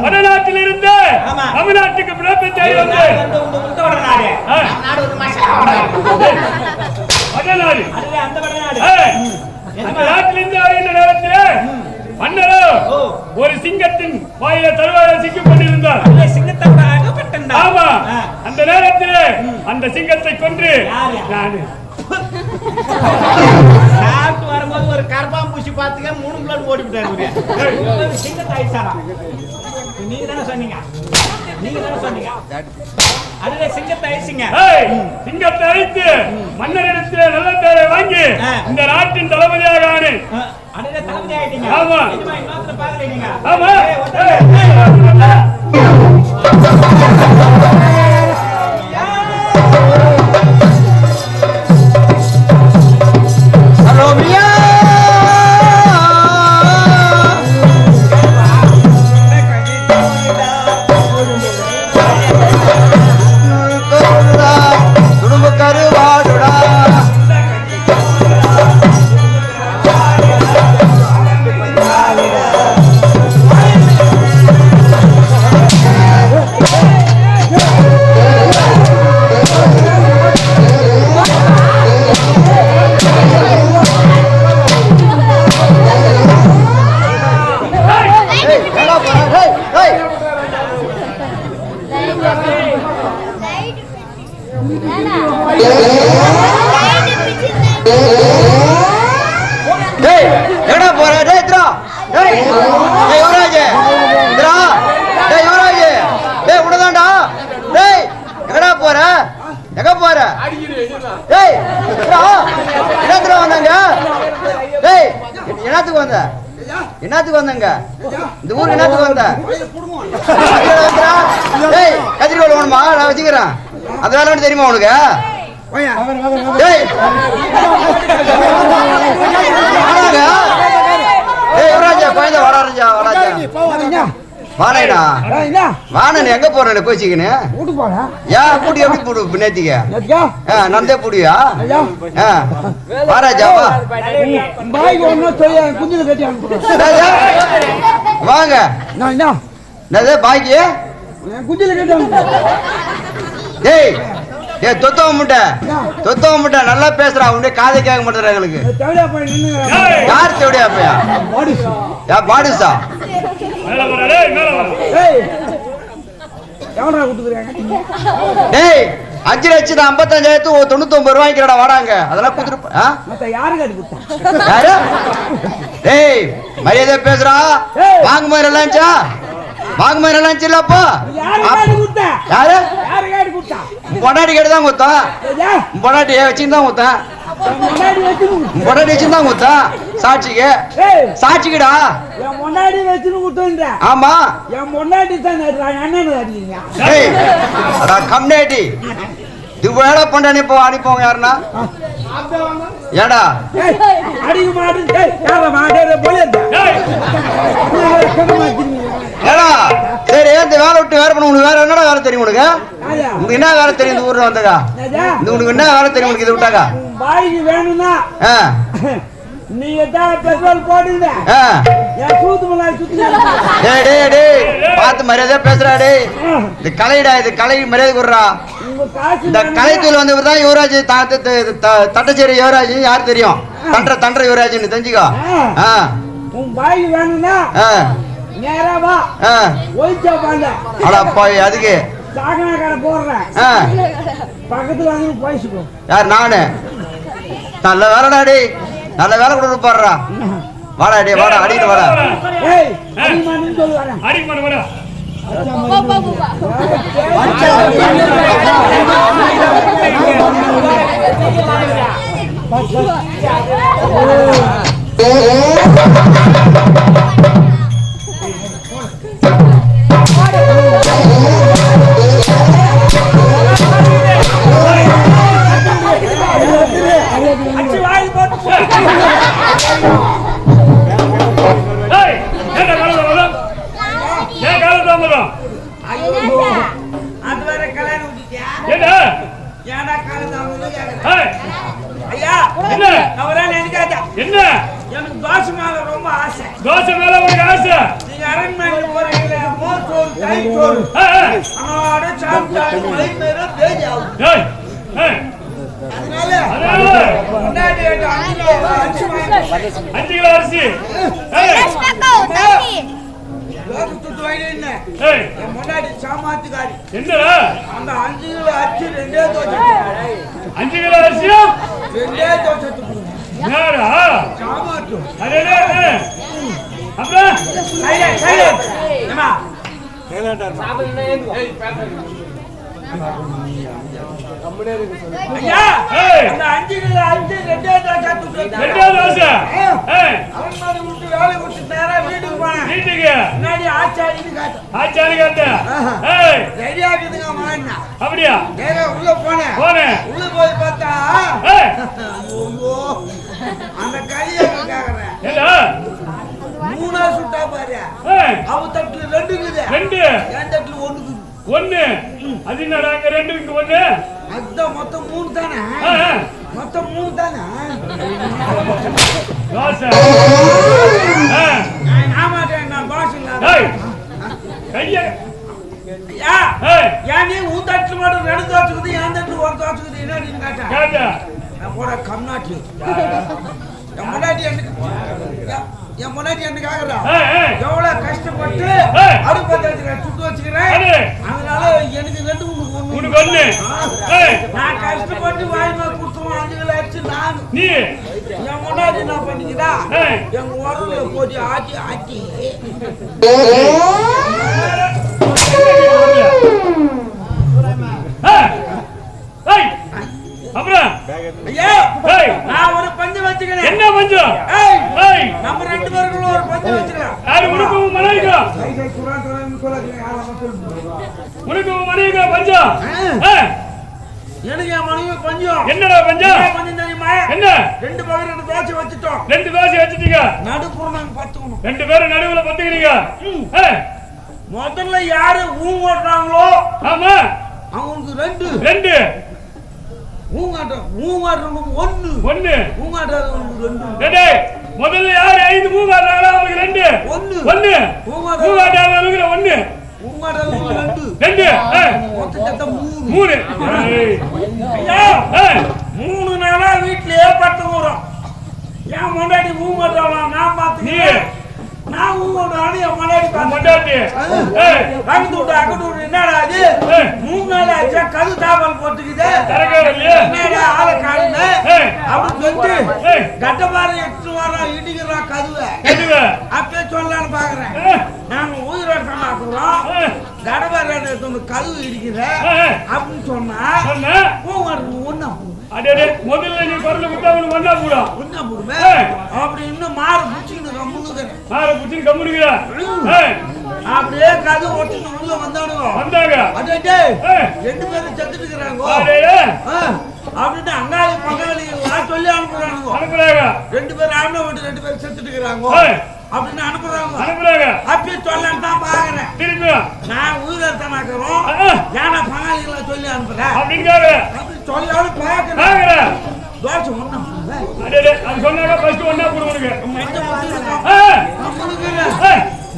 வடநாட்டில் இருந்து தமிழ்நாட்டுக்கு பிறப்பித்தாய் வந்து வடநாடு அந்த நாட்டிலிருந்து வருகின்ற நேரத்தில் மன்னரோ ஒரு சிங்கத்தின் வாயில தருவாயை சிக்கிக் கொண்டிருந்தார். ஆமா, அந்த நேரத்தில் அந்த சிங்கத்தை கொன்று வரும்போது ஒரு கரப்பாம்பூசி பாத்துக்க 3 பிளட் ஓடிவிட்டாரு. சிங்கத்தை அழிச்சாரா? நீங்க தானே சொன்னீங்க. அதுல சிங்கத்தை அழிச்சிங்க. சிங்கத்தை அழித்து மன்னரிடத்தில் நல்ல பேரை வாங்கி இந்த நாட்டின் தளபதியாக ஆனேன். அதுல தளபதி ஆயிட்டீங்க. ஆமா, பாக்குறீங்க. ஆமா. என்னத்துக்கு வந்தங்க? இந்த ஊருக்கு என்னத்துக்கு வந்த? கத்திரிக்கோள் வேணுமா? நான் வச்சுக்கிறேன். அது வேலை தெரியுமா உனக்கு? குழந்தை வராஜா வாடா வாணன் எங்க போறேன் கோச்சிக்கின்னு ஏன் பூட்டி எப்படி போடு நேத்திக்க நந்தே பூடியா வாராஜா வாங்க பாய்க்கு டேய் ஏய் தொத்தவ முட்டை நல்லா பேசுறான். உடனே காதை கேட்க மாட்டேற எங்களுக்கு. யார் தேவடியா பையா? பாடிசா டேய் 5,55,099 ரூபாய்க்குடா வாடாங்க. அதெல்லாம் குடுத்து யாரு? டேய் மரியாதை பேசுறா. வாங்க மாதிரி எல்லாம் வாங்க மாதிரி எல்லாம் இல்லப்பா. யாரு பொண்டாட்டி கேட்டு தான் கொடுத்தான். பொண்டாட்டி வச்சுதான் கொடுத்தேன். பொண்டாட்டி வச்சுதான் கொடுத்தான். சாட்சிக்குடா ஆமா கம்யூனிட்டி இது வேலை பண்ண அனுப்போங்க யாருன்னா ஏடா ஏடா சரி இந்த வேலை விட்டு வேற பண்ண உனக்கு வேற என்னடா வேலை தெரியும்? உனக்கு என்ன வேலை தெரியும்? இந்த ஊர்ல வந்ததா உனக்கு என்ன வேலை தெரியும்? உனக்கு இது விட்டாக்கா வேணும்னா நீங்க பெட்ரோல் போடுங்க. பார்த்து மரியாதை பேசுறாடே. இது கலைடா, இது கலை மரியாதை கொடுறா. இந்த கலைத்தூள் வந்து தான் யுவராஜ் தட்டச்சேரி யுவராஜ் யாரு தெரியும்? தண்ட யுவராஜ் தெரிஞ்சுக்கோ. அதுக்கு யார் நானு நல்ல வேலைடாடி, நல்ல வேலை கூட பாடுறா. வாடா டே வாடா அடிக்கிட்டு வாடா. என்ன ஏன்டா காலத்தாமதம்னு கேக்குறேன். ஏய், ஐயா என்ன அவரா நினைக்காத. என்ன எனக்கு தோசை மேல ரொம்ப ஆசை. தோசை மேல உனக்கு ஆசை? நீங்க அரண்மனைக்கு போறீங்களே, மோர் சோறு, தயிர் சோறு, அதோட சாப்பிட்டாலும் வயிறு நிறைய பேதி ஆகும். ஏய், ஏய், அதனால முன்னாடி அஞ்சு கிலோ அரிசி வாங்கி 5 கிலோ அரிசி. ஏய், தோசை சுட்டு வாங்கினேன். ஏய், என் முன்னாடி சாமாத்துக்காரி என்னடா அந்த 5 கிலோ அரிசி ரெண்டே தோசை 5 கிலோ அரிசியா? ரெண்டே தோசை சுட்டு என்னடா சாமாத்து. அரே அப்புறம் ஏமா ஐயா ஏய், அந்த 5 கிலோ அரிசி ரெண்டே தோசை சுட்டு 2 தோசை. ஏய், அரண்மனை விட்டு வேலை விட்டு நேரா வீட்டுக்கு போனேன். வீட்டுக்கு முன்னாடி ஆச்சாரின்னு காட்டேன். ஆச்சாரி காட்ட. ஏய், ரெடியா இருக்குதுங்க மாறினா அப்படியா? நேரா உள்ள போனேன். போனேன். உள்ள போய் பார்த்தா ஏய், ஐயோ அந்த கையை கேக்குறேன். என்ன? 3 சுட்டா பாரு. ஏய், அவ தட்டுல 2 இருக்குது. 2 என் தட்டுல 1 இருக்குது. 1. அது என்னடா அங்க 2 இங்க 1? அதுதான் மொத்தம் 3 தானே. மொத்தம் 3 தானே. தோசை. நான் மாட்டேன், நான் பாஸ் இல்ல. ஏய், கைய. ஐயா ஏய், ஏன் நீ உன் தட்டுல மட்டும் 2 தோசை இருக்குது, என் தட்டுல 1 தோசை இருக்குது. என்னன்னு கேட்டேன். காட்ட. நான் போட கம்நாட்டி என் முன்னாடி என்ன கேக்குறா? ஏய், ஏய், எவ்வளவு கஷ்டப்பட்டு ஏய். அடுப்பத்தை வச்சுக்கிறேன், சுட்டு வச்சுக்கிறேன். அது. அதனால எனக்கு 2 உனக்கு உனக்கு 1. ஏய், நான் கஷ்டப்பட்டு வாய்மா கொடுத்தோம் 5 கிலோ அரிசி நான் நீ. என் முன்னாடி என்ன பண்ணிக்கிறா? ஏய். எங்க உரல போட்டு ஆட்டி ஆட்டி ஏய், அப்புறம் ஐயா ஏய், நான் ஒரு பஞ்சு வச்சுக்கிறேன். என்ன பஞ்சம்? ஏய், ஏய், நம்ம 2 பேருக்குள்ள ஒரு பஞ்சு வச்சுக்கிறேன். யாரு உனக்கு மனைவிக்கா? உனக்கு மனைவிக்கா பஞ்சம்? ஏய், எனக்கு என் மனைவி பஞ்சம். என்னடா பஞ்சம்? என்ன பஞ்சம் தெரியுமா? என்ன? 2 பக்கம் 2 தோசை வச்சுட்டோம். 2 தோசை வச்சிட்டீங்க. நடுப்புற நாங்க பத்துக்கணும். 2 பேரும் நடுவுல பத்துக்கிறீங்க. ஏய், முதல்ல யாரு ஓடுறாங்களோ ஆமா, அவங்களுக்கு 2 2. ஊங்காட்டுறவங்க 1 1. ஊங்காட்டுறவங்களுக்கு 2 டேய், முதல்ல யார் 5 மூவாடுறாங்களோ அவங்களுக்கு 2. 1 1. மூவாடுறவங்களுக்கு 1. ஊங்காட்டுறவங்களுக்கு 2 2. ஏய், மொத்தத்தை 3. 3. ஏய், ஐயா ஏய், 3 நாளா வீட்லயே படுத்துக்கிறோம். ஏன் முன்னாடி ஊங்காட்டுறவங்க நான் நீ பாத்துக்கிறேன். நான் ஊங்காட்டுறானு என் முன்னாடி மண்டாட்டி. ஏய், பக்கத்து விட்டு அக்கத்து விட்டு என்னடா அது? ஏய். 3 நாள் ஆச்சா கது தாவல் போட்டுக்குது. தரகவில்லையே. என்னடா ஆளை காணுங்க ஏய், அப்படின்னு சொல்லிட்டு ஏய், கட்டபாறை எடுத்து வரோம், இடிக்கிறான் கதுவை. கட்டுவ. அப்பயே சொல்லலான்னு பாக்குறேன். ஏய், நாங்க உயிரோட்டம் ஆக்குறோம், ஏய், கடபாறை எடுத்து கதவு இடிக்கிற ஏய், அப்படின்னு சொன்னா சொன்ன. ஒன்னா அடே, முதல்ல நீ குரல் விட்டா உனக்கு வந்தா கூட ஒன்னா போடுவேன். ஏய். அப்படி இன்னும் மாறு பிடிச்சிக்கிட்டு கம்முனுக்கிறேன். மாற புடிச்சு கம்முனுக்குற. ஏய், அப்படியே கதவு ஒட்டின்னு உள்ள வந்தானுங்க. வந்தாங்க. அடே ஏய். 2 பேரும் செத்துட்டு இருக்கிறாங்க. அடே, அப்படின்னு அங்காளி பங்காளி சொல்லி அனுப்புறானுங்க. அனுப்புறாங்க. 2 பேரும் ஆம்பளை விட்டு 2 பேரும் செத்துட்டு இருக்கிறாங்க ஏய், அப்படின்னு அனுப்புறாங்க. அனுப்புறாங்க. அப்பயே சொல்லலான்னு தான் பாக்குறேன். திருப்பி நான் உயிரோட்டமாக்குறோம், ஏன்னா பங்காளிகளை சொல்லி அனுப்புறேன் அப்படிங்காக அப்படின்னு சொல்லாலும் பாக்குறேன். பாக்குற. தோசை ஒண்ணா அடே, அது சொன்னாங்க ஃபர்ஸ்ட் ஒண்ணா போடு உனக்கு. மஞ்சள் மட்டும் ஏய், நம்மளுக்கு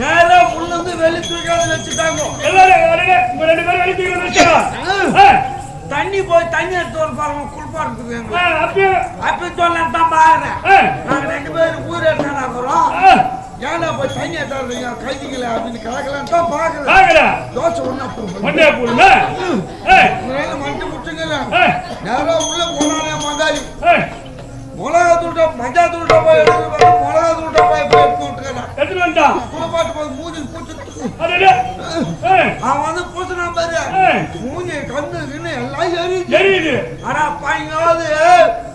நேரா உள்ள இருந்து வெளி தூக்காத வச்சுட்டாங்க. எல்லாரும் அடே, உங்க 2 பேரும் வெளிய தூக்கி வந்துட்டாங்க. தண்ணி போய் தண்ணி எடுத்து ஒரு பாருங்க குளிப்பாடுறதுக்கு. அப்படியே. அப்ப சொல்லலாம் தான் பாக்குறேன். ஏய், நாங்க 2 பேரும் உயிரோட்டமாக்குறோம், ஏய், ஏன்னா போய் தண்ணி எடுத்தாருங்க கைதிக்கல அப்படின்னு கலக்கலாம் தான் பாக்குறேன். பாக்குற. தோசை ஒண்ணா போடுவோம். ஒண்ணே போடுமா? ஏய், மஞ்சள் முட்டுங்க. ஏய், நேரா உள்ள போனானே மங்காளி ஏய், மிளகா தூள்டா மஞ்சா தூள்டா போய் எடுத்து மிளகா தூள்டா போய் எடுத்து விட்டுக்கிறான். எடுத்துட்டு வந்துட்டான். குளிப்பாட்டு போய் மூஞ்சி பூச்சி அடே, ஏய், அவன் வந்து பூசினா பாரு, ஏய், மூஞ்சி கண்ணு கிண்ணு எல்லாம் எரியுது. எரியுது. ஆனா பாய்ங்காவது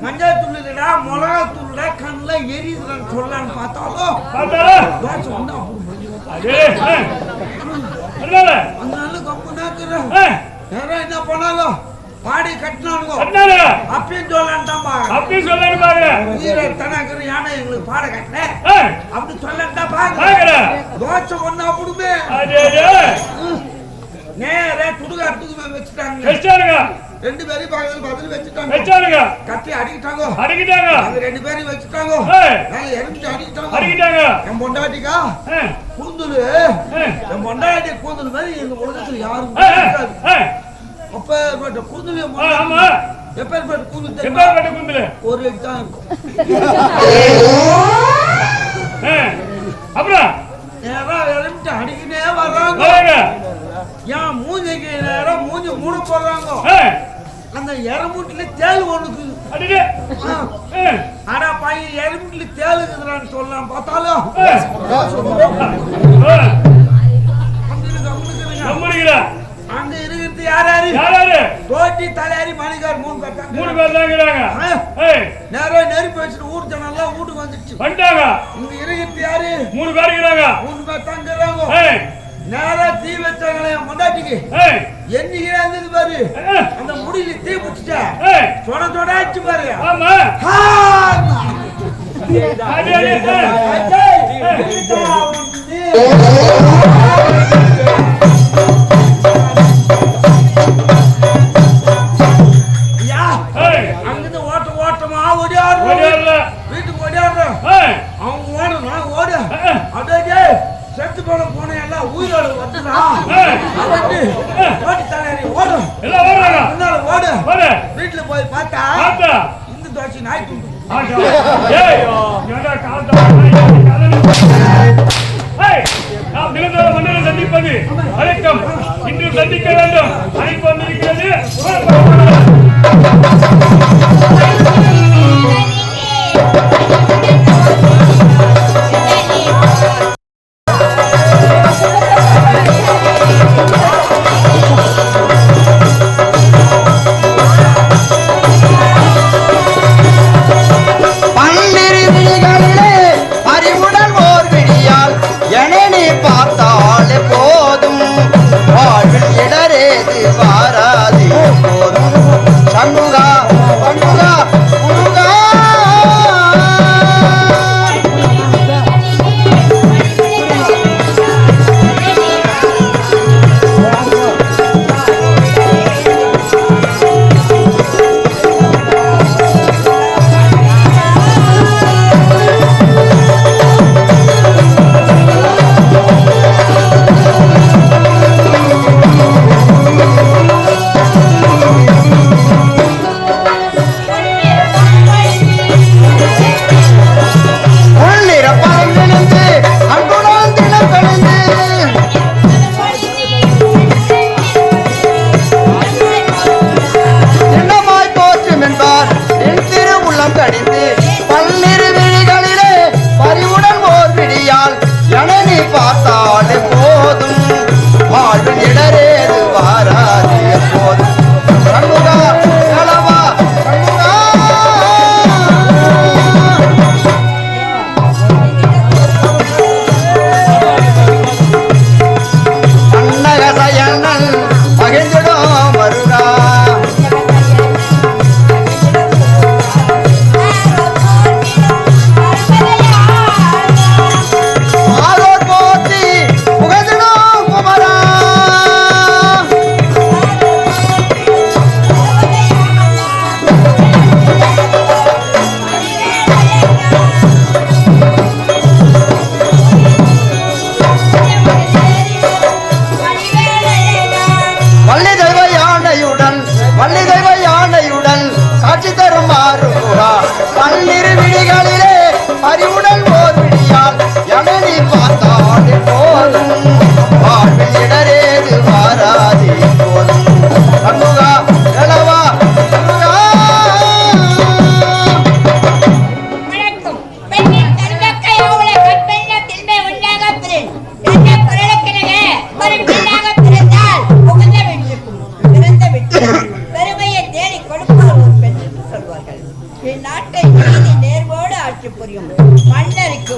மஞ்சா தூள் இல்லடா மிளகா தூள்டா கண்ணுல எரியுதுன்னு சொல்லலான்னு பார்த்தாலும் பார்த்தாரா? தோசை ஒண்ணா அடே, ஏய், அதனால அதனால கம்பு நாக்குறேன். ஏய், யாரா என்ன பண்ணாலும் பாடி கட்டினானுங்க. அதனால அப்படின்னு சொல்லலான்னு தான் பாக்குறேன். அப்படி சொல்லணும் பாக்குற. உயிரை தனாக்குற யானை எங்களுக்கு பாட கட்டினேன் ஏய், அப்படி சொல்லலான்னு தான் பாக்குறேன். பாக்குற. தோசை ஒண்ணா போடுமே அடே, நேரே துடுகாட்டுக்கு வச்சுட்டாங்க. கஷ்டம் ரெண்டு பேரையும் பக்கத்துல பதில் வச்சுட்டாங்க. வச்சாருங்க. கட்டி அடிக்கிட்டாங்க. அடிக்கிட்டாங்க. அந்த ரெண்டு பேரையும் வச்சுட்டாங்க. நாளை எரிஞ்சு அடிக்கிட்டாங்க. அடிக்கிட்டாங்க. என் பொண்டாட்டிக்கா கூந்தலு என் பொண்டாட்டி கூந்தல் மாதிரி எங்க உலகத்துல யாரும் அப்ப கூந்தல் ஆமா எப்பேற்பட்ட கூந்தல் எப்பேற்பட்ட கூந்தல் ஒரு எட்டாம் இருக்கும். அப்புறம் நேரா எரிஞ்சு அடிக்கிட்டே வர்றாங்க. ஏன் மூஞ்சிக்கு நேரம் மூஞ்சி மூட போடுறாங்க. அந்த எரமுட்டில தேள் ஒண்ணுக்கு ஆனா பையன் எரமுட்டில தேளுக்குதுன்னு சொல்லலாம் பார்த்தாலும் அங்க இருக்கிறது யாராரு தோட்டி தலையாரி மணிகார் 3 பேர் நேரம் நெருப்பு வச்சுட்டு ஊர் ஜனெல்லாம் வீட்டுக்கு வந்துச்சு வந்துட்டாங்க. இங்க இருக்கிறது யாரு 3 பேர் இருக்கிறாங்க. 3 பேர் தங்குறாங்க. நேரா தீ வச்சாங்களே மொண்டாட்டிக்கு என்னைக்கு இருந்தது பாரு. அந்த முடியில தீ பிடிச்சிட்டா சொட சொட ஆச்சு பாரு. ஆமா அங்கிருந்து ஓட்டமா ஓடியாடுற வீட்டுக்கு ஓடியாடுற அவங்க ஓட நான் ஓட அதே செத்து போன எல்லாம் உயிரோடு ஓடும் ஓடு வீட்டுல போய் பார்த்தா இந்த தோசி நாய் துண்டு. மன்னரை சந்திப்பது வணக்கம். இன்று சந்திக்க வேண்டும். அழைப்பு வந்திருக்கிறது.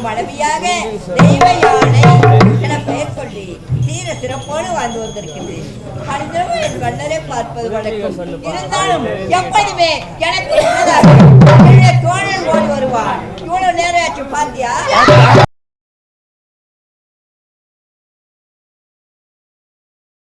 மனைவியாக தெய்வ யானை என பெயர் சொல்லி தீர சிறப்போடு வாழ்ந்து வந்திருக்கின்றேன். அனைவரும் என் வண்ணரை பார்ப்பது வழக்கம். இருந்தாலும் எப்போதுமே எனக்கு தோழன் ஓடி வருவான். இவ்வளவு நேரம் ஆச்சு பாத்தியா?